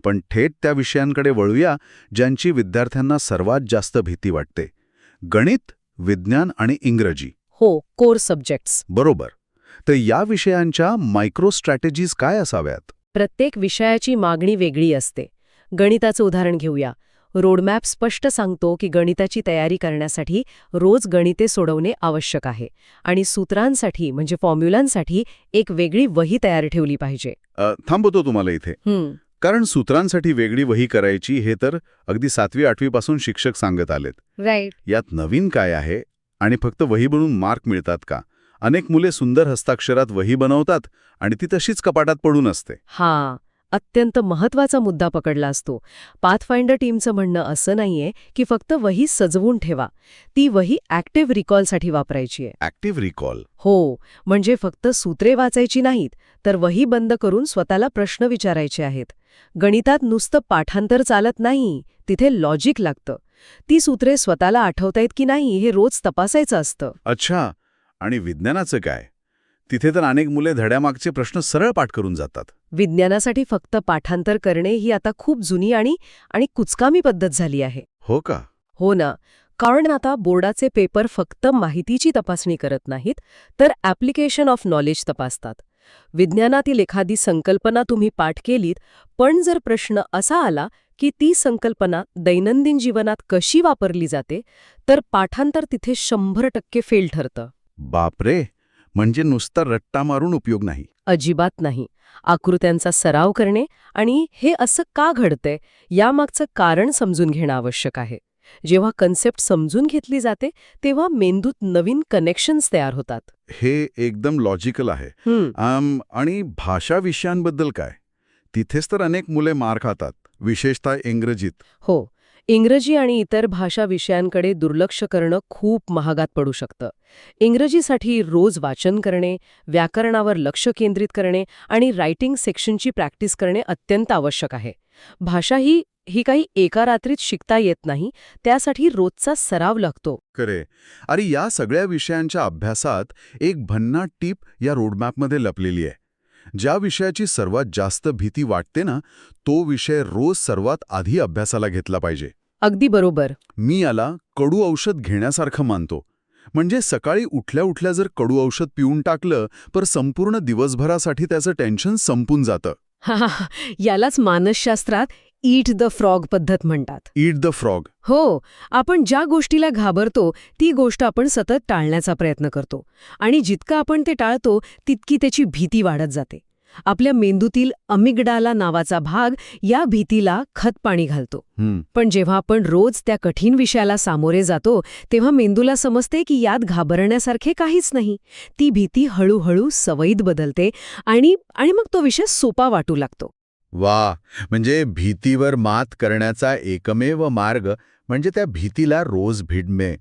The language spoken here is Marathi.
पण थेट त्या विषयांकडे वळूया ज्यांची विद्यार्थ्यांना सर्वात जास्त भीती वाटते. गणित, विज्ञान आणि इंग्रजी. हो, कोर सब्जेक्ट्स. बरोबर. तर या विषयांच्या मायक्रो स्ट्रॅटेजीज काय असाव्यात? प्रत्येक विषयाची मागणी वेगळी असते. गणिताचं उदाहरण घेऊया. रोडमॅप स्पष्ट सांगतो की गणिताची तयारी करण्यासाठी रोज गणिते सोडवणे आवश्यक आहे आणि सूत्रांसाठी म्हणजे फॉर्म्युलांसाठी एक वेगळी वही तयार ठेवली पाहिजे. थांबवतो तुम्हाला इथे. कारण सूत्रांसाठी वेगळी वही करायची हे तर अगदी 7वी-8वी पासून शिक्षक सांगत आलेत. राईट. यात नवीन काय आहे आणि फक्त वही बनवून मार्क मिळतात का? अनेक मुले सुंदर हस्ताक्षरात वही बनवतात आणि ती तशीच कपाटात पडून असते. हा अत्यंत महत्वाचा मुद्दा पकडला असतो. पाथफाइंडर टीमचं म्हणणं असं नाहीये की फक्त वही सजवून ठेवा. ती वही ॲक्टिव्ह रिकॉलसाठी वापरायची आहे. Active recall? हो, म्हणजे फक्त सूत्रे वाचायची नाहीत, तर वही बंद करून स्वतःला प्रश्न विचारायचे आहेत. गणितात नुसतं पाठांतर चालत नाही, तिथे लॉजिक लागतं. ती सूत्रे स्वतःला आठवतायत की नाही हे रोज तपासायचं असतं. अच्छा. आणि विज्ञानाचं काय? तिथे तर अनेक मुले धड्यामागचे प्रश्न सरळ पाठ करून जातात. विज्ञानासाठी फक्त पाठांतर करणे ही आता खूप जुनी आणि कुचकामी पद्धत झाली आहे. हो का? हो ना. कारण आता बोर्डाचे पेपर फक्त माहितीची तपासणी करत नाहीत, तर ॲप्लिकेशन ऑफ नॉलेज तपासतात. विज्ञानातील एखादी संकल्पना तुम्ही पाठ केलीत, पण जर प्रश्न असा आला की ती संकल्पना दैनंदिन जीवनात कशी वापरली जाते, तर पाठांतर तिथे 100% फेल ठरतं. बापरे. म्हणजे नुसता रट्टा मारून उपयोग नाही. अजिबात नाही. आकृत्यांचा सराव करणे आणि हे असं का घडतंय यामागचं कारण समजून घेणं आवश्यक आहे. जेव्हा कन्सेप्ट समजून घेतली जाते तेव्हा मेंदूत नवीन कनेक्शन्स तयार होतात. हे एकदम लॉजिकल आहे. आणि भाषा विषयांबद्दल काय? तिथेच तर अनेक मुले मार खातात, विशेषतः इंग्रजीत. हो, इंग्रजी आणि इतर भाषा विषयांकडे दुर्लक्ष करणं खूप महागात पडू शकतं. इंग्रजीसाठी रोज वाचन करणे, व्याकरणावर लक्ष केंद्रित करणे आणि रायटिंग सेक्शनची प्रॅक्टिस करणे अत्यंत आवश्यक आहे. भाषा ही काही एका रात्रीत शिकता येत नाही, त्यासाठी रोजचा सराव लागतो. खरे. अरे, या सगळ्या विषयांच्या अभ्यासात एक भन्नाट टीप या रोडमॅपमध्ये लपलेली आहे. ज्या विषयाची सर्वात जास्त भीती वाटते ना, तो विषय रोज सर्वात आधी अभ्यासाला घेतला पाहिजे. अगदी बरोबर. मी याला कडू औषध घेण्यासारखं मानतो. म्हणजे सकाळी उठल्या उठल्या जर कडू औषध पिऊन टाकलं तर संपूर्ण दिवसभरासाठी त्याचं टेन्शन संपून जातं. यालाच मानसशास्त्रात ईट द फ्रॉग पद्धत म्हणतात. Eat the frog? हो, आपण ज्या गोष्टीला घाबरतो ती गोष्ट आपण सतत टाळण्याचा प्रयत्न करतो आणि जितकं आपण ते टाळतो तितकी त्याची भीती वाढत जाते. आपल्या मेंदूतील अमिगडाला नावाचा भाग या भीतीला खतपाणी घालतो. पण जेव्हा आपण रोज त्या कठीण विषयाला सामोरे जातो तेव्हा मेंदूला समजते की यात घाबरण्यासारखे काहीच नाही. ती भीती हळूहळू सवयीत बदलते आणि मग तो विषय सोपा वाटू लागतो. वा. म्हणजे भीतीवर मात करण्याचा एकमेव मार्ग म्हणजे त्या भीतीला रोज भिडणे.